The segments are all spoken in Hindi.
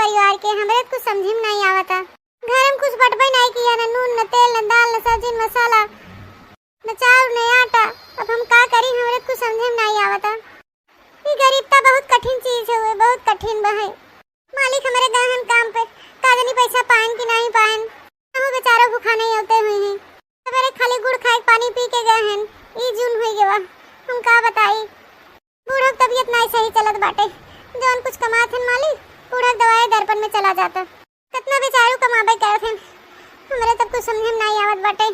परिवार के हमरे कुछ समझ में नहीं आवता। घर में कुछ बटबे नहीं किया, न नून न तेल न दाल न सब्जी न मसाला न चावल न आटा। अब हम का करी, हमरे कुछ समझ में नहीं आवता। ये गरीबता बहुत कठिन चीज है, बहुत कठिन बा है। मालिक हमारे गहन काम पे कागनी पैसा पाएन कि नहीं पाएन, हम बेचारा भूखा नहीं होते हुए हैं। सवेरे खाली गुड़ खाए पानी पी के गए हैं, ई जून हो गया। हम का बताई, बूढ़ा तबीयत नहीं सही चलत बाटे। जौन कुछ कमात हन मालिक, बूढ़ा दवाई दर्पण में चला जाता। कितना बेचारू कमाबे करत हन, हमरे तब कुछ समझ में नहीं आवत बाटे।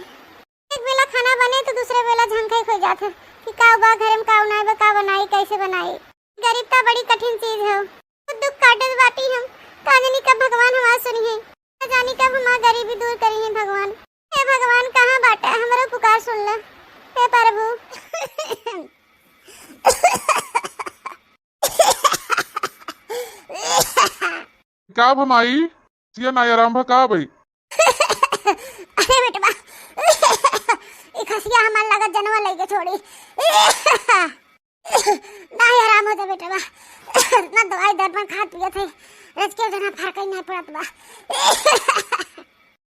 एक बेला खाना बने तो दूसरे बेला झंखे हो जाता कि का बा घर में, का बनाई बा, का बनाई, कैसे बनाई। गरीबता बड़ी कठिन चीज है। तो दुख काटत बाटी हम, का जानी कब भगवान हमार सुनी है, का जानी कब हमार गरीबी दूर करी है भगवान। हे भगवान कहाँ बाटा, हमारा पुकार सुन ले हे प्रभु। क्या भमाई सिया ना आराम भा का भाई। अरे बेटवा ई खसिया हमार लागत जनवा लेके छोड़ी ना आराम हो जा बेटवा। ना दवाई दर्पण खात पिया थे, रज के जना फर्क ही नहीं पड़त बा।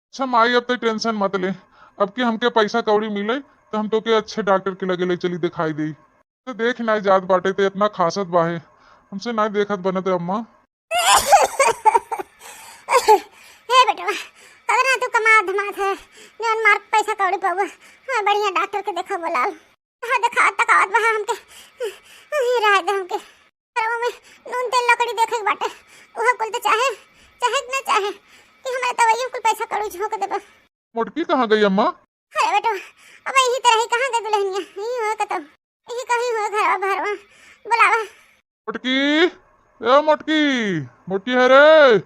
अच्छा माई अब तो टेंशन मत ले, अब के हमके पैसा कौड़ी मिले तो हम तो के अच्छे डॉक्टर के लगे ले चली दिखाई दी। तो देख नहीं जात बाटे तो इतना खासत बाहे, हमसे नहीं देखत बनत अम्मा। हे बेटवा कदना तू कमा धमात है, जौन मार्क पैसा कौड़ी पाऊ। हां बढ़िया डॉक्टर के देखो बोलाल। हां देखा तकावत बहा हमके, ये रह दे हमके घरों में नून तेल लकड़ी देखे के बाटे। ओह कुल तो चाहे न चाहे कि हमारे दवाइयों कुल पैसा कौड़ी झोंक देबा। मोटकी कहाँ गई अम्मा? अरे बेटा अब यही तरह ही कहाँ गई दुल्हनिया, यही हो कतो, यही कहीं हो घर भरवा बुलावा। मोटकी ए मोटकी, मोटकी है रे।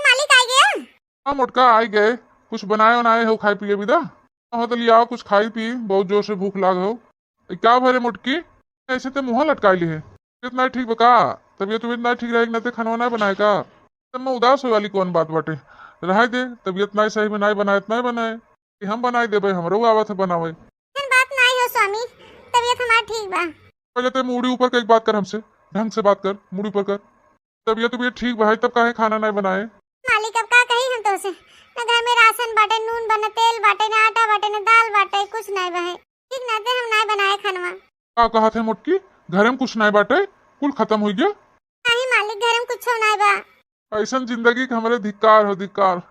मालिक आ गया? हाँ मोटका आ गए, कुछ बनाए बनाए हो खाए पिए विदा हो तो लिया कुछ खाई पी, बहुत जोर से भूख लाग हो। क्या भरे मोटकी ऐसे तो मुँह लटका ली है, इतना ठीक बका तबीयत ना ठीक रहेगी ना तो खाना ना बनाए का। तब मैं उदास हो वाली कौन बात बाटे, रह दे तबीयत नहीं सही में नहीं बनाए इतना ही बनाए कि हम बनाई देबे, हमरो आवत है बनावे। बात नहीं हो स्वामी, तबीयत हमार ठीक बा। पहले तो मुड़ी ऊपर का एक बात कर, हमसे ढंग से बात कर, मुड़ी ऊपर कर। तबीयत ठीक भाई तब काहे खाना नहीं बनाए। मालिक अब का कही हम तो से, न घर में राशन बाटे, नून बना, तेल बाटे, न आटा बाटे, न दाल बाटे, कुछ नहीं बहे। ठीक ना ते हम नहीं बनाए खानवा। का कहा थे मोटकी, घर में कुछ नहीं बाटे, कुल खत्म हो गया। नहीं मालिक घर में कुछ नहीं बा। ऐसा जिंदगी के हमारे धिक्कार हो धिक्कार।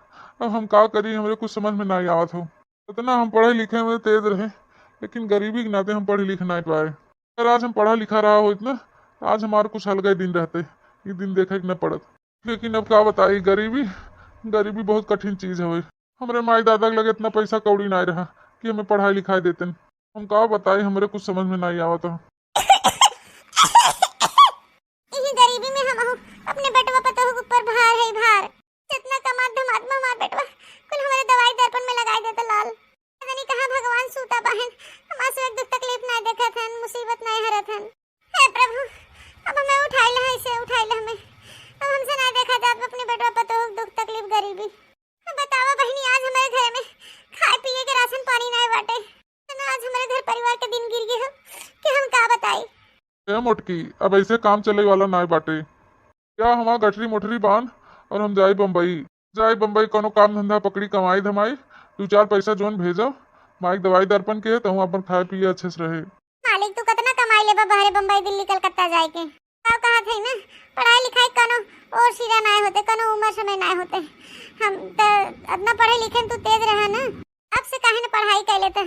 अब हम का करी, हमरे कुछ समझ में नहीं आवत हो। इतना हम पढ़े लिखे में तेज रहे, लेकिन गरीबी के नाते हम पढ़े लिख नहीं पाए। अगर आज हम पढ़ा लिखा रहा हो इतना, आज हमारे कुछ अलग दिन रहते, ये दिन देखे न पड़त। लेकिन अब क्या बताई, गरीबी बहुत कठिन चीज है। हमारे माई दादा के लगे इतना पैसा कौड़ी नहीं रहा कि हमें पढ़ाई लिखाई देते। हम का बताई, हमरे कुछ समझ में नहीं आवत हो। गरीबी में हम अपने बेटवा पतो ऊपर भार है भार। जितना कमात धमात में हमार बेटवा कुल हमारे दवाई दर्पण में लगाई देता लाल। पता नहीं कहां भगवान सूता बहन हमारे से दुख तकलीफ नहीं देखा था, मुसीबत नहीं हरा था। हे प्रभु अब हमें उठाई ले, ऐसे उठाई ले हमें। अब हमसे नहीं देखा जात अपने बेटवा पतो दुख तकलीफ गरीबी। बताओ बहनी आज हमारे घर में खाए पिए के राशन पानी नहीं बाटे, आज हमारे घर परिवार के दिन गिर गए कि हम का बताई। मोटकी अब ऐसे काम चले वाला ना बाटे, क्या हमारा गठरी मोटरी बांध और हम जाए बम्बई कोनो काम धंधा पकड़ी, कमाई धमाई, 2-4 पैसा जोन भेजो माइक दवाई दर्पण के, तो हम अपन खाए पिए अच्छे से रहे। मालिक तू कितना कमाई ले बाहर बम्बई दिल्ली कलकत्ता जाए के, का कहा थे ना पढ़ाई लिखाई कोनो और सीधा ना होते, कोनो उम्र समय ना होते। हम तो अपना पढ़े लिखे तू तेज रहा ना, अब से काहे ना पढ़ाई कर लेते,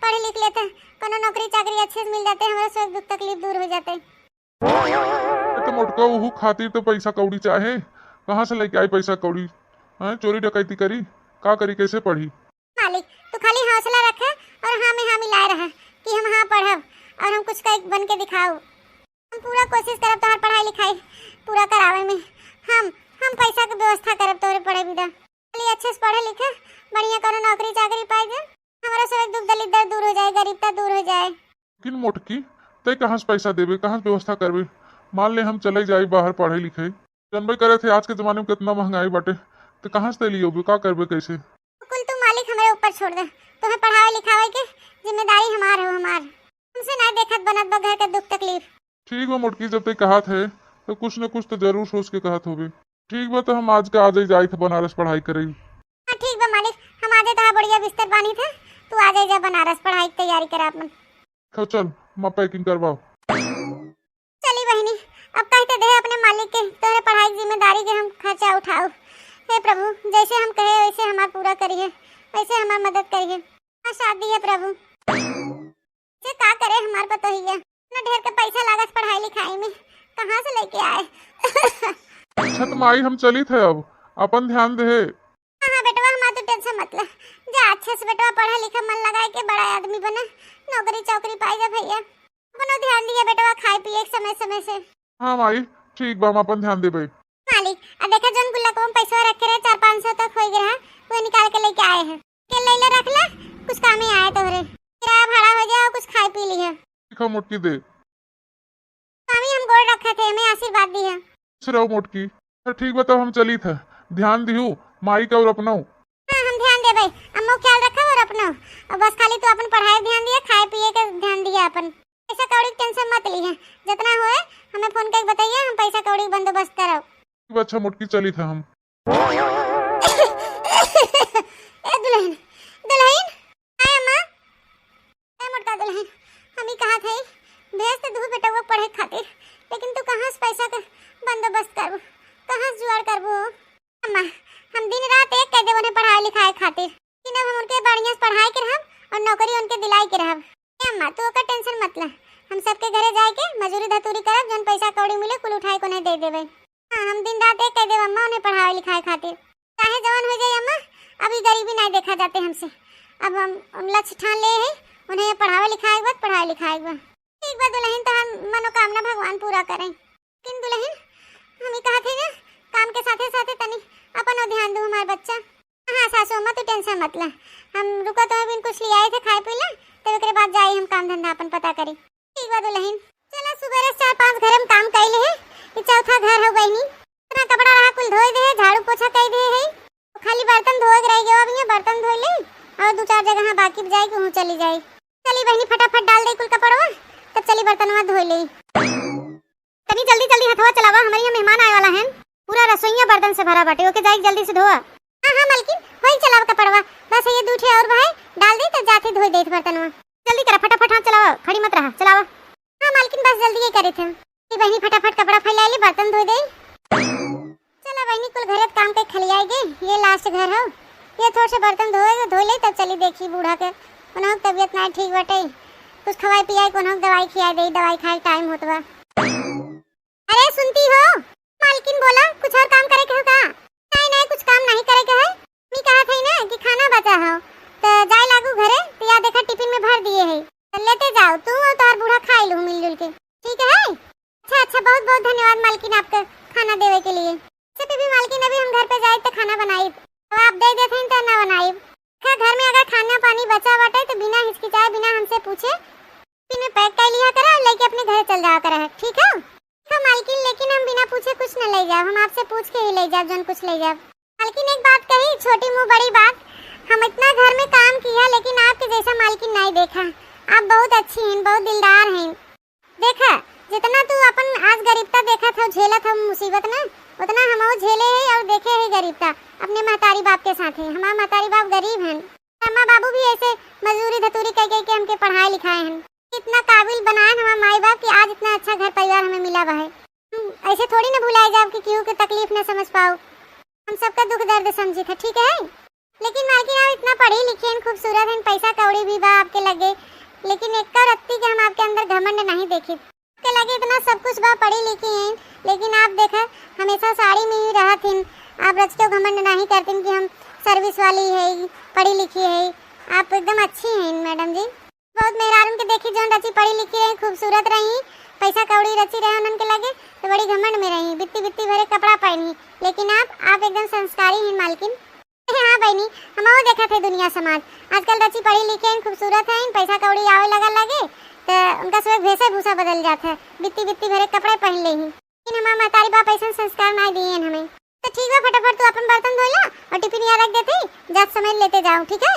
पढ़ लिख लेते, कोनो नौकरी चाकरी अच्छे से मिल जाते, हमारे सब दुख तकलीफ दूर हो जाते। तो मोटका वो खातिर तो पैसा कौड़ी चाहे, कहाँ से लेके आई पैसा कौड़ी? चोरी डकैती करी का करी, कैसे पढ़ी? मालिक तू खाली हौसला रखा और हाँ में हाँ मिलाए रहा कि हम हाँ पढ़ब और हम कुछ कर बन के दिखाओ। हम पूरा कोशिश करब तोहर पढ़ाई लिखाई पूरा करावे में। हम पैसा के व्यवस्था करब तोरे पढ़े विदा, खाली अच्छे से पढ़े लिखे बढ़िया कोनो नौकरी चाकरी पाई जा, हमारा सब दुख दलिद्र दूर हो जाए, गरीबता दूर हो जाए। लेकिन मोटकी तय कहाँ से पैसा देवे, कहाँ से व्यवस्था करवे? मान ले हम चले जाए बाहर पढ़े लिखे, जनबे करे थे आज के जमाने में कितना महंगाई बाटे, तो कहाँ से लियो का करबे कैसे? कुल तू मालिक हमारे ऊपर छोड़ दे, तुम्हें पढ़ावे लिखावे के जिम्मेदारी हमार हो, हमसे ना देखत बनत बा घर के दुख तकलीफ। ठीक है मोटकी, जब तक कहत है तो कुछ न कुछ तो जरूर सोच के कहत होबे। ठीक बा तो हम आज के आज ही जाए थे बनारस पढ़ाई करे। हाँ ठीक बा मालिक, हम आज तहा बढ़िया बिस्तर पानी था, तू आ जा बनारस पढ़ाई की तैयारी करा अपन। चल मैं पैकिंग करवाओ। चली बहनी, अब कहते दे अपने मालिक के तोरे पढ़ाई की जिम्मेदारी के हम खर्चा उठाओ। हे प्रभु, जैसे हम कहे वैसे हमार पूरा करिए, वैसे हमार मदद करिए। हाँ शादी है प्रभु, से का करे हमार बतइया ना, ढेर के पैसा लागत पढ़ाई लिखाई में, कहाँ से लेके आए। छत माई हम चली थे, अब अपन ध्यान दे। हाँ बेटवा, हमार तो टेंशन मत ले, जा अच्छे से बेटवा पढ़ा लिखा मन लगाए के बड़ा आदमी बना, नौकरी चौकरी पाई जा भैया। अपनो ध्यान दिया बेटवा, खाए पिए समय समय से। हाँ माई ठीक बा, हम अपन ध्यान दे भाई। मालिक अब देखा जोन गुल्लक में पैसा रखे रहे 400-500 तक हो गया, वो निकाल के लेके आए हैं। के ले ले रख ले, कुछ काम ही आए तोहरे, किराया भाड़ा हो जाए, कुछ खाए पी ली है। दिखा मोटकी दे। स्वामी हम गोड़ रखे थे, हमें आशीर्वाद दी है। रहो मोटकी। ठीक बा तब हम चली थे, ध्यान दिहू माई का और अपनाऊ। हाँ हम ध्यान दे भाई, अम्मो ख्याल रखा और अपना, और बस खाली तो अपन पढ़ाई ध्यान दिया, खाए पिए का ध्यान दिया अपन। पैसा कौड़ी की टेंशन मत ली है, जितना होए हमें फोन करके बताइए, हम पैसा कौड़ी बंदोबस्त कराओ। अच्छा मोटकी चली था हम। ए दुल्हन दुल्हन, हाय अम्मा, ए मोटका दुल्हन, हम ही कहा थे भेज तो दू बेटा वो पढ़े खातिर, लेकिन तू कहाँ से पैसा का बंदोबस्त करबू, कहाँ से जुगाड़ करबू। अम्मा हम दिन रात एक कह दे उन्हें पढ़ाई लिखाए खातिर, कि हम उनके बढ़िया से पढ़ाई के रहब और नौकरी उनके दिलाई के रहब। अम्मा तू ओकर टेंशन मत ले, हम सबके घरे जाए के मजूरी धतूरी करब, जौन पैसा कौड़ी मिले कुल उठाए को नहीं दे देवे। हाँ हम दिन रात एक कह देव अम्मा उन्हें पढ़ाई लिखाए खातिर, चाहे जवान हो जाए अम्मा, अभी गरीबी नहीं देखा जाते हमसे। अब हम लक्ष्य ठान ले हैं, उन्हें पढ़ावे लिखाए बाद पढ़ाई लिखाए बा। ठीक बा दुल्हन, तो हम मनोकामना भगवान पूरा करें। लेकिन दुल्हन हम ही कहा थे ना, काम के साथे साथे तनी अपन ध्यान दो हमारे बच्चा। हाँ सासू अम्मा तू टेंशन मत ले, हम रुका तो अभी कुछ ले आए थे खाए पी ले, तब एक बाद जाए हम काम धंधा अपन पता करी। ठीक बा दुल्हन, चला सुबह 4-5 घर हम काम कैले है, ये चौथा घर हो गई नी, इतना कपड़ा रहा कुल धोए दे, झाड़ू पोछा कर दे है, खाली बर्तन धोए रह गए, अभी बर्तन धोए ले और 2-4 जगह बाकी जाए कि वहाँ चली जाए। चली बहनी फटाफट डाल दे कुल कपड़वा, तब चली बर्तन वहाँ धोए ले। तनी जल्दी जल्दी हथवा चलावा, हमारे यहाँ मेहमान आए वाला है, पूरा रसोईया बर्तन से भरा बाटे, ओके जाए जल्दी से धोआ। हाँ हाँ मालकिन वही चलावा कपड़वा, बस ये दूठे और भाई डाल दे तो जाते धोए दे बर्तनवा, जल्दी करा फटाफट, हाथ चलावा, खड़ी मत रहा, चलावा। हाँ मालकिन बस जल्दी ये करे थे, बहनी फटाफट कपड़ा फैला ली, बर्तन धोए दे। चला बहनी कुल घर काम के खलियाएगी, ये लास्ट घर हो, ये थोड़े से बर्तन धो ले तब चली देखी बूढ़ा के उन्हों तबियत नहीं ठीक बटे, कुछ खवाई पियाई को दवाई खिया दे, दवाई खाए टाइम होत बा। अरे सुनती हो मालकिन बोला कुछ और काम करे के हो का? नहीं नहीं कुछ काम नहीं करे के है, मैं कहा थी ना कि खाना बचा हो तो जाए लागू घरे, तो या देखा टिफिन में भर दिए है, तो लेते जाओ तू और तोहर बूढ़ा खा लो मिलजुल के, ठीक है? अच्छा अच्छा बहुत बहुत धन्यवाद मालकिन आपका खाना देवे के लिए। से भी मालकिन अभी हम घर पे जाए तो खाना बनाई, तो आप दे देते तो ना बनाई। घर में अगर खाना पानी बचा बाटे तो बिना हिचकिचाए बिना हमसे पूछे बिना पैक कर लिया करा और लेके अपने घर चल जाया करा, ठीक है? हाँ मालकिन, लेकिन हम बिना पूछे कुछ न ले जाओ, हम आपसे पूछ के ही ले जाओ जन कुछ ले जाओ। मालकिन एक बात कही, छोटी मुँह बड़ी बात, हम इतना घर में काम किया लेकिन आपके जैसा मालकिन नहीं देखा। आप बहुत अच्छी हैं, बहुत दिलदार हैं। देखा जितना तू अपन आज गरीबता देखा था, झेला था मुसीबत ना, उतना हम झेले है और देखे है गरीबता अपने महतारी बाप के साथ है। हमारे महतारी बाप गरीब हैं, अम्मा बाबू भी ऐसे मजदूरी धतूरी कर के हमके पढ़ाई लिखाए हैं, इतना काबिल बनाए हमारे माई बाप कि आज इतना अच्छा घर परिवार हमें मिला हुआ है। ऐसे थोड़ी ना भुलाए जाओ कि क्यों की तकलीफ न समझ पाओ, हम सबका दुख दर्द समझी था, ठीक है? लेकिन मालकिन आप इतना पढ़ी लिखी हैं, खूबसूरत हैं, पैसा कौड़ी भी बा आपके लगे, लेकिन एक का रत्ती के हम आपके अंदर घमंड नहीं देखे, आपके लगे इतना सब कुछ बा, पढ़ी लिखी हैं, लेकिन आप देखा हमेशा साड़ी में ही रहा थी, आप रचते घमंड नहीं करती कि हम सर्विस वाली है, पढ़ी लिखी है, आप एकदम अच्छी हैं मैडम जी। बहुत मेहरारून के देखी जो रची पढ़ी लिखी रही, खूबसूरत रही, पैसा कौड़ी रची रहे उनके लगे तो बड़ी घमंड में रही, बित्ती बित्ती भरे कपड़ा पहनी, लेकिन आप एकदम संस्कारी हैं मालकिन। हाँ बहनी, हम और देखा थे दुनिया समाज, आजकल रची पढ़ी लिखी हैं, खूबसूरत हैं, पैसा कौड़ी आवे लगे तो उनका सब भेसा भूसा बदल जाता है, बित्ती बित्ती भरे कपड़े पहन ले, लेकिन हमारे मातारी बाप ऐसा संस्कार नहीं दिए हमें। तो ठीक है फटाफट तू अपन बर्तन धो ला और टिफिन यहाँ रख देते, जब समय लेते जाओ, ठीक है?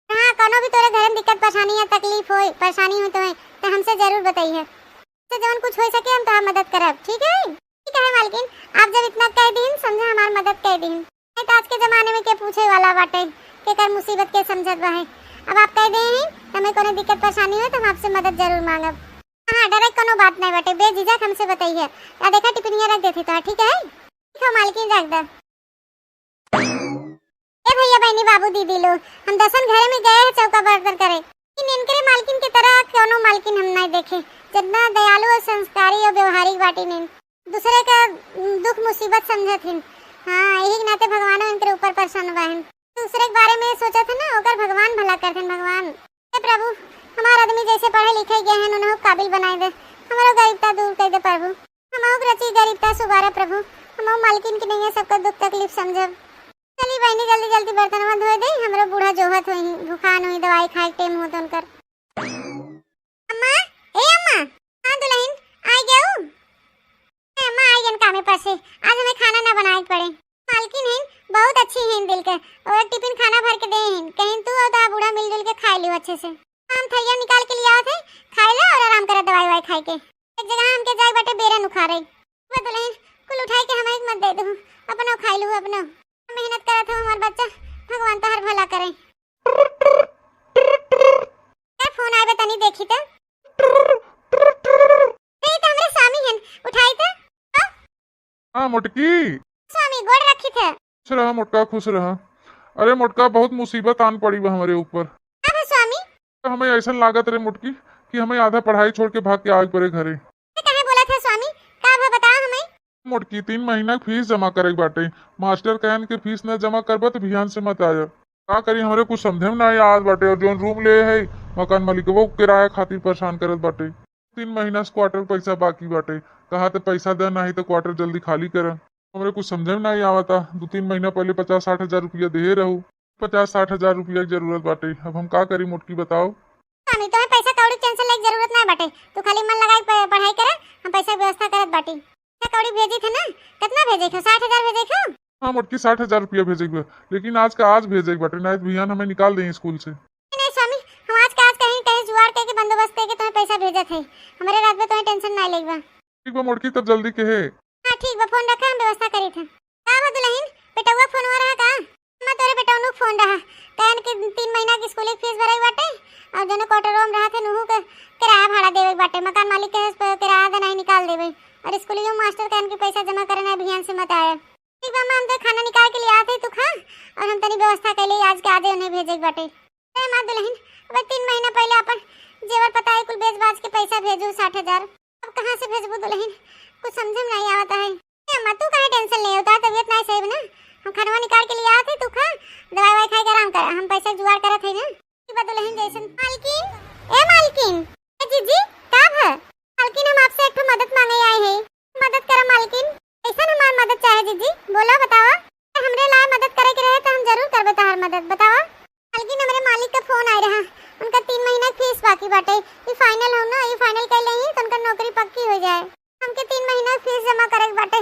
हाँ कोनो भी तोरे घर में दिक्कत परेशानी या तकलीफ हो परेशानी हो तो हमसे जरूर बताइए, तो जवन कुछ हो सके हम तो मदद करब, ठीक है? ठीक है मालिक। मालकिन, आप जब इतना कह दीन समझा हमार मदद कह दीन। नहीं तो आज के जमाने में के पूछे वाला बाटे के कर मुसीबत के समझत बा है। अब आप कह दे हैं तो हमें कोई दिक्कत परेशानी हो तो हम आपसे मदद जरूर मांगब। हाँ डरे कोनो बात नहीं बाटे, बेझिझक हमसे बताइए। या देखा टिफिनिया रख देते तो ठीक है। ठीक है मालकिन रख दे। ए भैया बहनी बाबू दीदी लोग, हम दसन घरे में गए हैं चौका बर्तन करे, लेकिन इनके मालकिन की तरह कोनो मालकिन हम नहीं देखे। जितना दयालु और संस्कारी और व्यवहारिक बाटी ने दूसरे का दुख मुसीबत समझत हिन। हाँ यही नाते भगवान इनके ऊपर प्रसन्न बा हन। दूसरे के बारे में सोचा था ना ओकर भगवान भला करथन। भगवान हे प्रभु, हमार आदमी जैसे पढ़े लिखे गए हैं उन्हें काबिल बनाए दे, हमारा गरीबता दूर कर दे प्रभु। हमारा रची गरीबता सुबारा प्रभु, हमारा मालकिन की नहीं है सबका दुख तकलीफ समझब। चली बहनी जल्दी जल्दी बर्तन धोए दे, हमरा बूढ़ा जोहत होई, भूखान होई, दवाई खाए टाइम होत उनकर। अम्मा ए अम्मा, हां दुल्हन आ गया हूं। अम्मा आई जन कामे पर से, आज हमें खाना ना बनाए पड़े। मालकिन है बहुत अच्छी है दिल के, और टिफिन खाना भर के दे हैं, कहीं तू और ता बूढ़ा मिलजुल के खा लियो अच्छे से। हम थैया निकाल के लिया थे, खाए लो और आराम करे दवाई वाई खाए के। एक जगह हमके जाए बाटे बेरन उखाड़े। वो दुल्हन कुल उठाई के हमें मत दे दो, अपना खाई लो अपना। मेहनत करत हो हमार बच्चा, भगवान तो हर भला करे। क्या फोन आए तनी देखी तो नहीं तो हमरे स्वामी हैं, उठाई तो। हाँ मोटकी, स्वामी गोड़ रखी थे। खुश रहा मोटका, खुश रहा। अरे मोटका बहुत मुसीबत आन पड़ी बा हमारे ऊपर। अब स्वामी हमें ऐसा लागत रे मोटकी कि हमें आधा पढ़ाई छोड़ के भाग के आग पड़े घरे। कहे बोला था स्वामी, का भा बताओ हमें। मोटकी 3 महीना फीस जमा करे बाटे, मास्टर कहन के फीस न जमा करबा तो बिहान से मत आया। का करी हमरे कुछ समझे में ना याद बाटे, और जोन रूम ले है मकान मालिक वो किराया खातिर परेशान करत बाटे। 3 महीना से क्वार्टर पैसा बाकी बाटे, कहा तो पैसा दे नहीं तो क्वार्टर जल्दी खाली कर। हमरे कुछ समझे में नहीं आवता। 2-3 महीना पहले 50-60 हजार रुपया दे रहू, 50-60 हजार रुपया की जरूरत बाटे। अब हम का करी मोटकी बताओ। स्वामी तुम्हें पैसा कौड़ी टेंशन लेके जरूरत नहीं बाटे, तू खाली मन लगा पढ़ाई करे, हम पैसा की व्यवस्था करत बाटी। क्या कौड़ी भेजी थे ना, कितना भेजे थे? 60 हजार भेजे थे। हाँ मोटकी 60 हजार रुपया भेजेगा, लेकिन आज का आज भेजेगा बाटे, नहीं तो बिहान हमें निकाल दें स्कूल से। नहीं स्वामी, हम आज का आज कहीं कहीं जुगाड़ करके बंदोबस्त करके तुम्हें पैसा भेजा थे। हमारे रात में तुम्हें टेंशन नहीं लेगा। ठीक बा मोटकी, तब जल्दी कहे। हाँ ठीक बा, फोन रखा हम व्यवस्था करी थे। का बा दुल्हन बेटवा फोन रहा का? मैं तोरे बेटवा फोन रहा कहन के 3 महीना की स्कूल की फीस भराई बाटे, और दोनों क्वार्टर रूम रहा थे नुहू के किराया भाड़ा देवे बाटे। मकान मालिक के किराया दे नहीं निकाल देवे, और स्कूल में मास्टर कहन के पैसा जमा करना अभियान से मत आया। ठीक बा, हम तो खाना निकाल के लिए आते तू खा, और हम तनी व्यवस्था कर ले आज के आधे उन्हें भेजे बाटे। अरे मां दुल्हन, अब 3 महीना पहले अपन जेवर पता है कुल बेच बाज के पैसा भेजू 60 हजार, अब कहां से भेजबू दुल्हन? कुछ समझ में नहीं आता है। अम्मा तू काहे टेंशन ले होता, तबीयत नहीं सही ना, हम खाना निकाल के लिए आते तू खा, दवाई वाई खाए के आराम कर, हम पैसा जुगाड़ करत है ना। ठीक बा दुल्हन जैसन। मालकिन ए मालकिन, ए जीजी का है? मालकिन हम आपसे एक मदद मांगे आए हैं, मदद करो मालकिन। ऐसा हमार मदद चाहे जीजी, बोलो बताओ। हमरे लाए मदद करे के रहे तो हम जरूर करबे तोहार मदद, बताओ। मालकिन हमारे मालिक का फोन आ रहा, उनका 3 महीना फीस बाकी बाटे, ये फाइनल हो ना, ये फाइनल कर लेही तो उनका नौकरी पक्की हो जाए। हमके 3 महीना फीस जमा करे बाटे,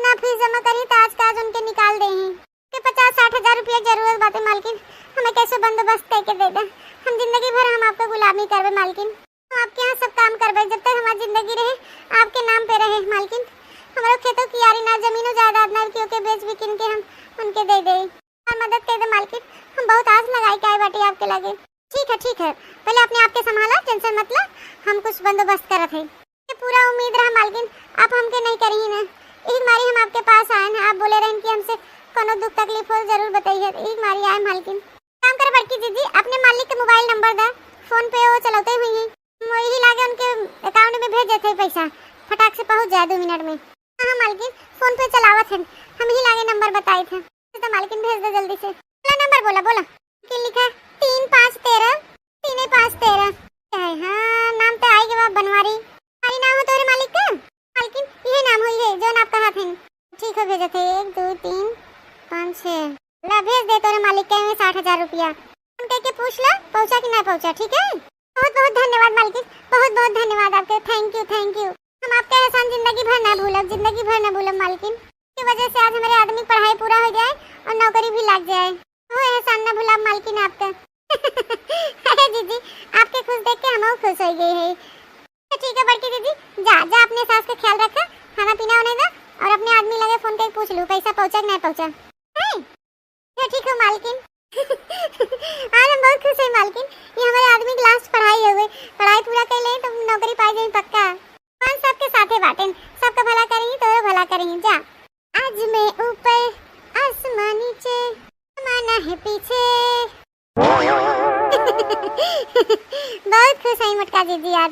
ना फीस जमा करी तो आज का आज उनके निकाल देही के 50-60 हजार रुपया जरूरत बाटे। मालकिन हमें कैसे बंदोबस्त करके दे दे, हम जिंदगी भर हम आपका गुलामी करबे मालकिन। हम आपके यहाँ सब काम करबे जब तक हमारी जिंदगी रहे, आपके नाम पे रहे मालकिन। हमारे खेतों की यारी ना, जमीनों जायदाद ना, क्योंकि बेच बिकिन के हम उनके दे दे और मदद कर दे मालकिन। हम बहुत आस लगाई के आए बाटे आपके लगे। ठीक है, पहले अपने आप के संभाला, टेंशन मत ला, हम कुछ बंदोबस्त करत है। ये पूरा उम्मीद रहा मालकिन, आप हमके नहीं करी ना। एक मारी हम आपके पास आए हैं, आप बोले रहे कि हमसे कोनो दुख तकलीफ हो जरूर बताइए, एक मारी आए मालकिन। काम कर बड़की जीजी, अपने मालिक के मोबाइल नंबर दा, फोन पे वो चलाते हुई हैं, वही लागे उनके अकाउंट में भेज देते पैसा, फटाक से पहुंच जाए 2 मिनट में। हाँ मालकिन फोन पे चलावत है, हम ही लागे नंबर बताए थे तो मालकिन भेज दे जल्दी से। बोला नंबर, बोला कि लिखा 3513 3513। हाँ नाम तो आएगा बाप बनवारी, हमारी नाम हो तोरे मालिक का मालकिन, ये नाम हुई है जो आपका हाथ है। ठीक है भेजे थे 1 2 3 5 6 ला भेज दे तोरे मालिक के में 60 हजार रुपया। उनके के पूछ ला पहुंचा कि नहीं पहुंचा, ठीक है। बहुत बहुत धन्यवाद मालकिन, बहुत बहुत धन्यवाद आपके, थैंक यू। हम आपका एहसान जिंदगी भर ना भूलब मालकिन, की वजह से आज हमारे आदमी पढ़ाई पूरा हो जाए और नौकरी भी लग जाए, वो एहसान ना भूलब मालकिन आपका। अरे दीदी आपके खुश देख के हम खुश हो गए हैं। ठीक है बड़की दीदी, जा अपने सास का ख्याल रखा, खाना पीना होने दे और अपने पूछ लूं पैसा पहुंचा कि नहीं पहुंचा। है क्या ठीक हो मालकिन? आज हम बहुत खुश है मालकिन। ये हमारे आदमी की लास्ट पढ़ाई हो गई, पढ़ाई पूरा कर ले तो नौकरी पा जाए पक्का। हम सबके साथे बाटें, सबका भला करेंगे तो भला करेंगे। जा आज मैं ऊपर आसमान नीचे माना है पीछे। बहुत खुश है मोटका दीदी यार।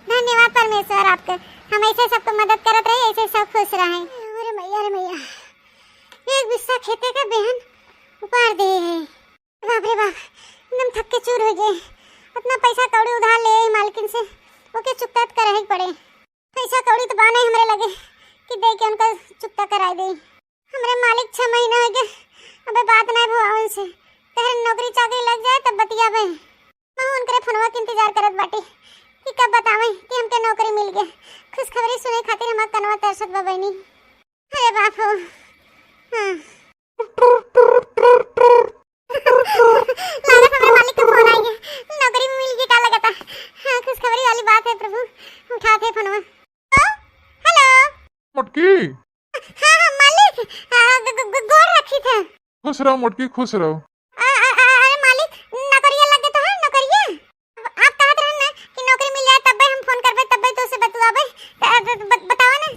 धन्यवाद परमेश्वर आपका, हम ऐसे सबको मदद करते रहे, ऐसे सब खुश रहें। अरे मैया एक बिस्सा खेते का बहन उपहार दे है। बाप रे बाप, एकदम थक के चूर हो गए। अपना पैसा कौड़ी उधार ले आई मालकिन से, ओके चुकता कर ही पड़े। पैसा कौड़ी तो बाने हमरे लगे कि दे के उनका चुकता कराई दे। हमरे मालिक 6 महीना हो गए, अबे बात नहीं भुआ से कहन नौकरी चाकरी लग जाए तब बतियाबे। मैं उनके फोनवा के इंतजार करत बाटी कि कब बतावें कि हमके नौकरी मिल गया। खुशखबरी सुने खातिर हमार कनवा तरसत बा बहनी। अरे बाप हो। हां लागत हमारे मालिक का फोन आ गया, नौकरी मिल गई का लगता। हां खुशखबरी वाली बात है प्रभु, उठाते फोनवा। हेलो मोटकी। हां मालिक गोर रखी थे। खुश रहो मोटकी, खुश रहो। अरे मालिक नौकरिया लग गए तो है नौकरिया। आप कहत रहन ना कि नौकरी मिल जाए तब हम फोन करबे, तब तो उसे बतवाबे। बताओ ना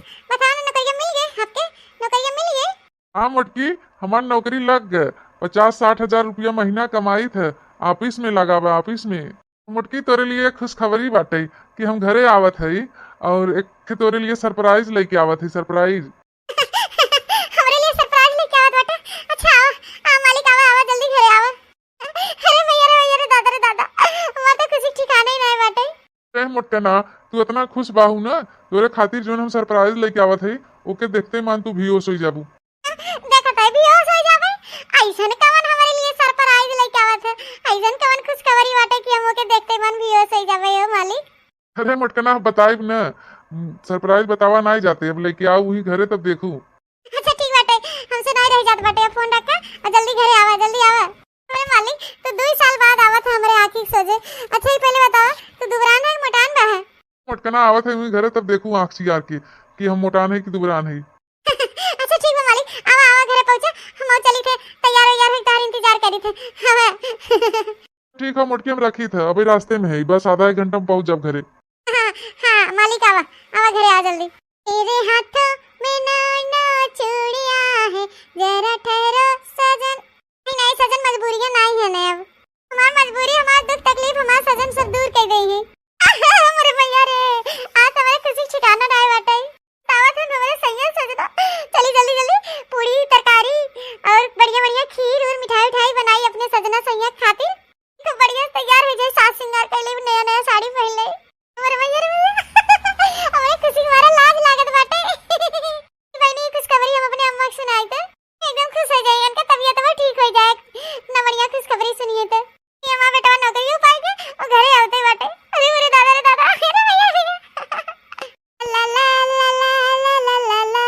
नौकरिया मिल गए आपके? नौकरिया मिल गए? हाँ मोटकी, हमारी नौकरी लग गए। 50-60 हजार रुपया महीना कमाई थे, ऑफिस में लगा बा ऑफिस में। मोटकी तोरे लिए खुशखबरी बाटे कि हम घरे आवत है और एक तोरे लिए सरप्राइज लेके आवत है। सरप्राइज हमरे लिए सरप्राइज लेके आवत बाटे? अच्छा आ मालिक आवा जल्दी घरे आवा। अरे भैया रे दादा रे दादा, हमार तो खुशी ठिकाना ही नहीं बाटे। मोटे ना तू इतना खुश बाहू ना, तोरे खातिर जो हम सरप्राइज लेके आवत है ओके देखते मान तू बेहोश हो जाबू। देखत है बेहोश हो जाबे? ऐसन कवन हमारे लिए सरप्राइज लेके आवत है? ऐसन कवन खुशखबरी बाटे कि हम ओके देखते मन बेहोश हो जाबे हो मालिक? अरे मोटकना बताइब ना, सरप्राइज बतावा नहीं जाते, अब लेके आओ वही घरे तब देखू। अच्छा ठीक बाटे, हमसे नहीं रह जात बाटे। फोन रखा और जल्दी घरे आवा, जल्दी आवा। अरे मालिक तो 2 साल बाद आवत है हमारे आंखी सोजे। अच्छा ही पहले बताओ तू दुबरान है मोटान बा है? मोटकना आवत है वही घरे तब देखू आँख चियार के कि हम मोटान है कि दुबरान है। अच्छा ठीक है मालिक, आवा घरे पहुंचा, हम चली थे तैयार हो यार, तार इंतजार करी थे। हां ठीक है मोटकी, हम रखी था अभी रास्ते में है, बस आधा 1 घंटा में पहुंच जाब घरे। हां मालिक आवा घरे आ जल्दी। तेरे हाथों में नैना चूड़ियां है, जरा ठहरो सजन। नहीं सजन, मजबूरियां नहीं है ना अब। हमार मजबूरी, हमार दुख तकलीफ हमार सजन सब दूर कर गई है। अरे भैया रे आज हमारे खुशी ठिकाना नहीं बाटे। दावत है हमारे सैया सजना। चली जल्दी जल्दी पूरी तरकारी और बढ़िया खीर और मिठाई बनाई अपने सजना सैया खातिर। तो बढ़िया तैयार हो जाए, सास सिंगार कर ले, नया साड़ी पहन ले। अरे भैया हमारे खुशी हमारा लाज लागत बाटे। बहनी खुशखबरी हम अपने अम्मा को सुनाई तो एकदम खुश हो जाए, उनका तबीयत और ठीक हो जाए ना। बढ़िया खुशखबरी सुनिए तो ये हमारा बेटा नौकरी पाएगा और घरे आते बाटे। अरे मेरे दादा रे दादा, अरे भैया ला ला ला ला ला ला ला।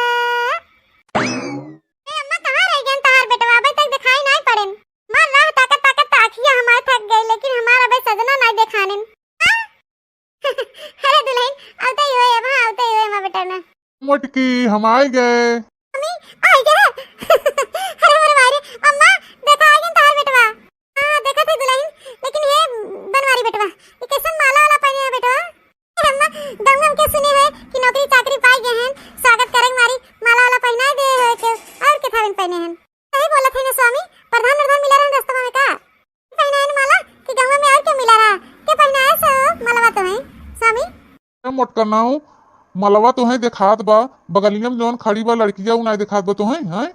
ए अम्मा कहां रह गए तार बेटवा? अबे तक दिखाई नहीं पड़े। मां राह ताकत ताकिया हमार थक गई, लेकिन हमारा अबे सजना नहीं दिखाने। अरे दुल्हन आवते ही होए, वहां आवते ही होए मां बेटा ना। मोटकी हम आ गए। मम्मी आ गए? अरे मारे अम्मा देखा आ गए तार बेटवा। हां देखा थे दुल्हन, लेकिन ये बनवारी बेटवा ये कैसन माला वाला पहने है बेटवा? अम्मा दम के सुने है कि नौकरी चाकरी पाई गए हैं, स्वागत करेंगे मारी माला वाला पहना दे के और के थावन पहने हैं। सही बोला थे ना स्वामी, प्रधान मिला रहा रास्ता में का पहना है माला कि गांव में और क्या मिला रहा के पहना है सो माला तो है स्वामी। मोटकना हूँ मलवा तो है दिखात बा, बगलिया में जौन खड़ी बा लड़किया उ नहीं दिखात बा तो है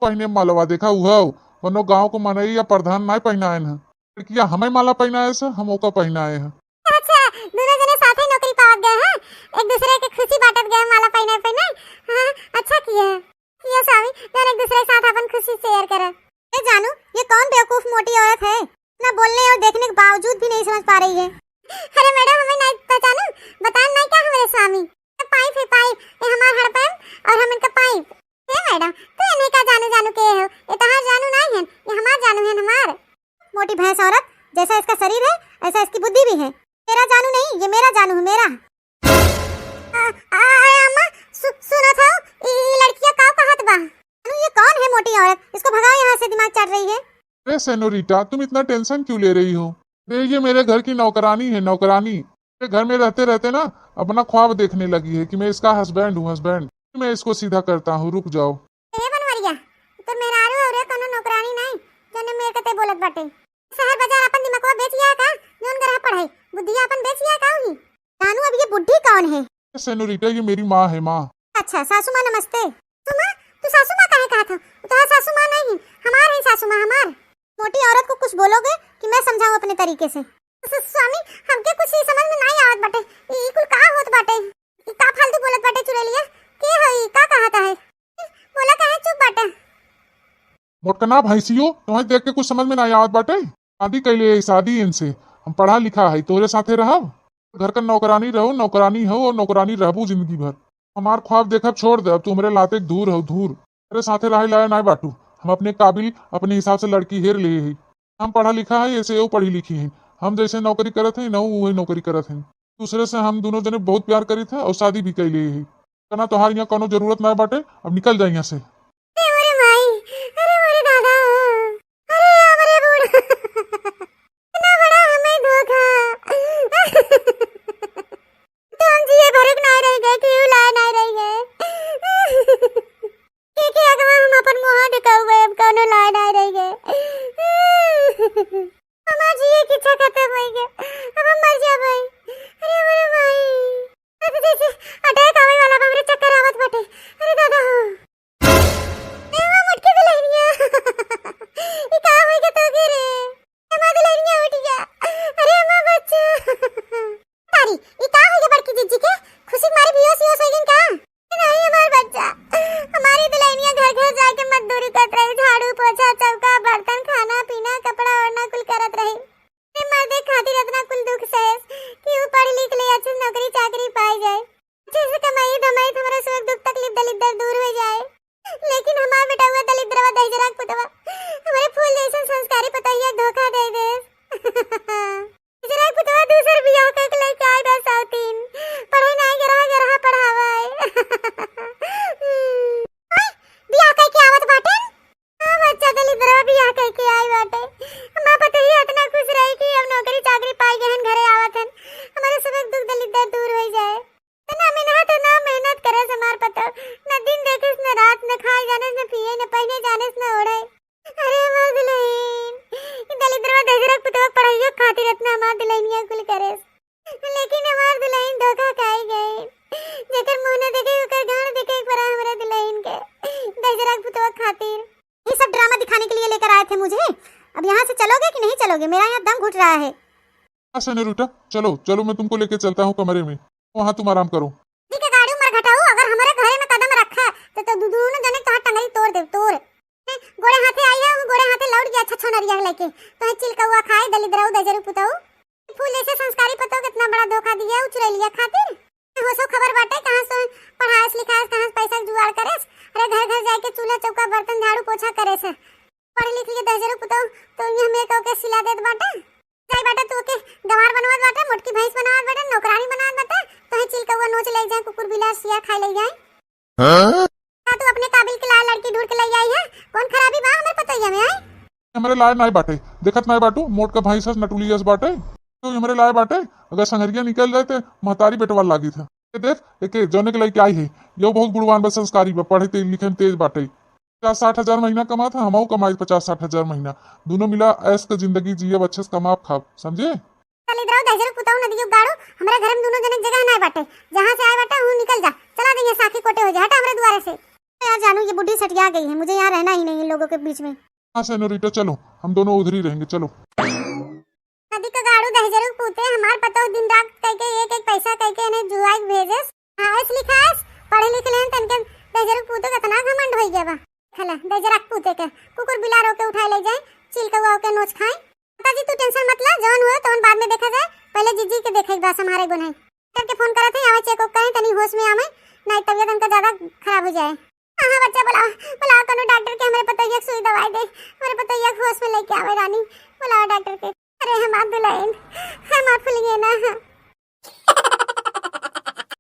पहने मलवा देखा उहा वनो गांव को मनई या प्रधान नहीं पहनाए हैं। लड़किया हमें माला पहनाए से हम ओका पहनाए हैं। अच्छा दोनों जने साथ ही नौकरी पावत गए हैं, एक दूसरे के खुशी बांटत गए माला पहनाए। हां अच्छा किया स्वामी, जान एक दूसरे के साथ अपन खुशी शेयर करे। ए जानू ये कौन बेवकूफ मोटी औरत है, ना बोलने और देखने के बावजूद भी नहीं समझ पा रही है। अरे मैडम हमें नहीं पहचानो, बताएं नहीं क्या हमारे स्वामी? पाइप है पाइप, ये हमार हड़पन और हम इनका पाइप है मैडम। तो इन्हें का जानू के हो, ये तहार जानू नहीं है, ये हमार जानू है हमार। मोटी भैंस औरत, जैसा इसका शरीर है ऐसा इसकी बुद्धि भी है। तेरा जानू नहीं, ये मेरा जानू है, मेरा। अम्मा सुना था ये लड़कियां का कहत बा? इसको भगाओ यहाँ से, दिमाग चाट रही है। अरे सेनोरिटा, तुम इतना टेंशन क्यों ले रही हो? ये मेरे घर की नौकरानी है, नौकरानी। मेरे घर में रहते रहते ना अपना ख्वाब देखने लगी है कि मैं इसका हस्बैंड हूँ, हस्बैंड। मैं इसको सीधा करता हूँ, रुक जाओ। ए बनवरिया, तो मेहरारू और कोनो नौकरानी नहीं जने मेरे कते बोलत बाटे। शहर बाजार अपन दिमागवा बेचिया का, जोन गरहा पढ़ाई बुद्धिया अपन बेचिया का हुई। जानू अब ये बुढ़ी कौन है? सेनोरिटा, ये मेरी माँ है, माँ। अच्छा सासू माँ, नमस्ते। तू सासू माँ काहे कहा था? तो सासू माँ नहीं, हमार है सासू माँ, हमार। मोटी औरत को कुछ बोलोगे कि मैं समझाऊं अपने तरीके से? स्वामी, हमके कुछ ही समझ में नहीं आवत बाटे। ई कुल का होत बाटे? ई का फालतू बोलत बाटे चुड़ैलिया? के हई का कहता है? बोला काहे चुप बाटे? मोटकना भैंसियो, तुम्हें देख के कुछ समझ में नहीं आवत बाटे? शादी कैले, शादी इनसे। हम पढ़ा लिखा है, तोरे साथे रहब। घर का नौकरानी रहो, नौकरानी हो और नौकरानी रहबू जिंदगी भर। हमार ख्वाब देखब छोड़ दे, अब तू हमरे लाते दूर हो, दूर। तेरे साथे रहे लाए ना बाटू। हम अपने काबिल अपने हिसाब से लड़की हेर ले है। हम पढ़ा लिखा है, ऐसे वो पढ़ी लिखी है। हम जैसे नौकरी करत है ना, वही नौकरी करत है। दूसरे से हम दोनों जने बहुत प्यार करी थे और शादी भी कैले है। कहना तोहार यहाँ कोनो जरूरत ना बाटे, अब निकल जाए यहाँ से। अरे भाई, अरे मोरे दादा, अरे हमारे बूढ़ा, इतना बड़ा हमें धोखा। तो हम जिए भरक ना रह गए, क्यों ला ना रह गए? के अगवा हम अपन मुंह दिखाऊ गए, अब कोनो ला ना रह गए। हमार जिए की इच्छा खत्म हो गई, अब हम मर जाबे। अरे मेरे भाई, अरे जैसे अटैक आवे वाला बा, हमरे चक्कर आवत बाटे। अरे दादा, एवा मुटके दुल्हनिया, ई का होई के तो गिरे? एमा दुल्हनिया उठ गया। अरे अम्मा बच्चा, तारी ई का होई के बड़की जीजी के? खुशी मारी बियोस योस होई गइन का? नहीं हमार बच्चा, हमारी दुल्हनिया घर घर जाके मजदूरी करत रही, झाड़ू पोछा चौका बर्तन खाना पीना कपड़ा ओढ़ना कुल करत रही। मर्दे खातिर इतना कुल दुख सहस कि वो पढ़ लिख ले, अच्छी नौकरी चाकरी पाई जाए, अच्छे से कमाई धमाई, हमारा सुख दुख तकलीफ दलिद्र दूर हो जाए। लेकिन हमार बेटा हुआ दलिद्रवा दहजरा पुतवा हमारे फूल जैसा संस्कारी पतैया धोखा दे दे। जरा पुतवा दूसर बियाह कर ले चाय दस साउतीन पढ़े नहीं गरहा गरहा पढ़ावे। बियाह करके आवत बाटे? हां बच्चा दलिद्रवा बियाह करके आई बाटे। मां पतैया इतना खुश रही कि अब नौकरी चाकरी पाई गहन घरे आवत हन, हमारे सब दुख दलिद्र दूर हो जाए। ना मेहनत ना मेहनत करे समार पता, न दिन देखे न रात, न खाए जाने न पिए, न पहने जाने न ओढ़े। अरे हमार दुल्हन, दलिद्रवा दहजरा पुतवा पढ़ाइयो खातिर इतना हमार दुल्हनिया कुल करे, लेकिन हमार दुल्हन धोखा खाई गई। जेकर मुंह न देखे ओकर गांड देखे एक बार हमरा दुल्हन के दहजरा पुतवा खातिर। ये सब ड्रामा दिखाने के लिए लेकर आए थे मुझे। अब यहाँ से चलोगे कि नहीं चलोगे? मेरा यहाँ दम घुट रहा है। सेनोरिटा, चलो चलो, मैं तुमको लेके चलता हूँ कमरे में, वहाँ तुम आराम करो। ठीक है, गाड़ी मर घटाओ। अगर हमारे घरे में कदम रखा तो दोनों जने तोहर टंगरी तोड़ दे, तोड़। गोड़े हाथे आई है, गोड़े हाथे लौट गया। अच्छा छोनरिया लेके तो चिलकौआ खाए दलिद्रऊ दजरू पुतऊ फूल जैसे संस्कारी पतो कितना बड़ा धोखा दिया उचरेलिया खातिर। हो सो खबर बाटे कहां से पढ़ाएस लिखाएस, कहां से पैसा जुगाड़ करेस। अरे घर घर जाके चूल्हा चौका बर्तन झाड़ू पोछा करेस। पढ़ लिख के दजरू पुतऊ तो ये हमें कह के सिला देत बाटे। जाई बाटे तो के गवार बनवात बाटे, मोटकी भैंस बनवात बाटे, नौकरानी बनात बाटे, तो चिलकौआ नोच ले जाए, कुकुर बिलास सिया खा ले जाए। हां तू अपने काबिल के लाल लड़की ढूंढ के ले आई है। कौन खराबी बा हमें पतैया में? आई हमारे लाए नाई बाटे, देखत नाई बाटू, मोट का भाई सस नटुलियस बाटे, तो हमारे लाए बाटे। अगर संगरिया निकल जाए तो महतारी बेटवाल लागी था। देख एके जौने के लड़की आई है, यो बहुत गुणवान बा, संस्कारी बा, पढ़े ते लिखे में तेज बाटे। 50-60 हजार महीना कमा था, हमहू कमाई 50-60 हजार महीना, दोनों मिला ऐश का जिंदगी जिये, अच्छे से कमा खाब, समझे? दलिद्रऊ दहजरू पुतऊ नदियो गाड़ो, हमारे घर में दोनों जने जगह नहीं बाटे। जहां से आए बाटे वहां निकल जा, चला दे ये साखी कोटे हो जा, हटा हमारे द्वारे से। यार जानू ये बुढ़ी सटिया गई है, मुझे यहाँ रहना ही नहीं इन लोगों के बीच में। हाँ सेनोरिटा, चलो हम दोनों उधर ही रहेंगे, चलो। नदी का गाड़ू दहजरू पूते हमार पतो दिन रात करके एक एक पैसा करके इन्हें जुआई भेजेस। हाइस लिखास पढ़े लिख लेन तनके दहजरू पूते कितना घमंड होई गया बा। खला दहजरा पूते के कुकुर बिलारो के उठा ले जाए, चिलकौआ के नोच खाए। माताजी तू टेंशन मत ले, जौन हो तौन बाद में देखा जाए, पहले जीजी के देखे बा हमारे गुनाह करके फोन करत है, आवे चेक करें तनी होश में आवे, नहीं तबीयत उनका ज्यादा खराब हो जाए। हां बच्चा बुलाओ बुलाओ कोनो डॉक्टर के, हमारे पतैया सुई दवाई दे, हमारे पतैया होश में लेके आवे। रानी बुलाओ डॉक्टर के। अरे हम दुल्हन हम फूल गए ना।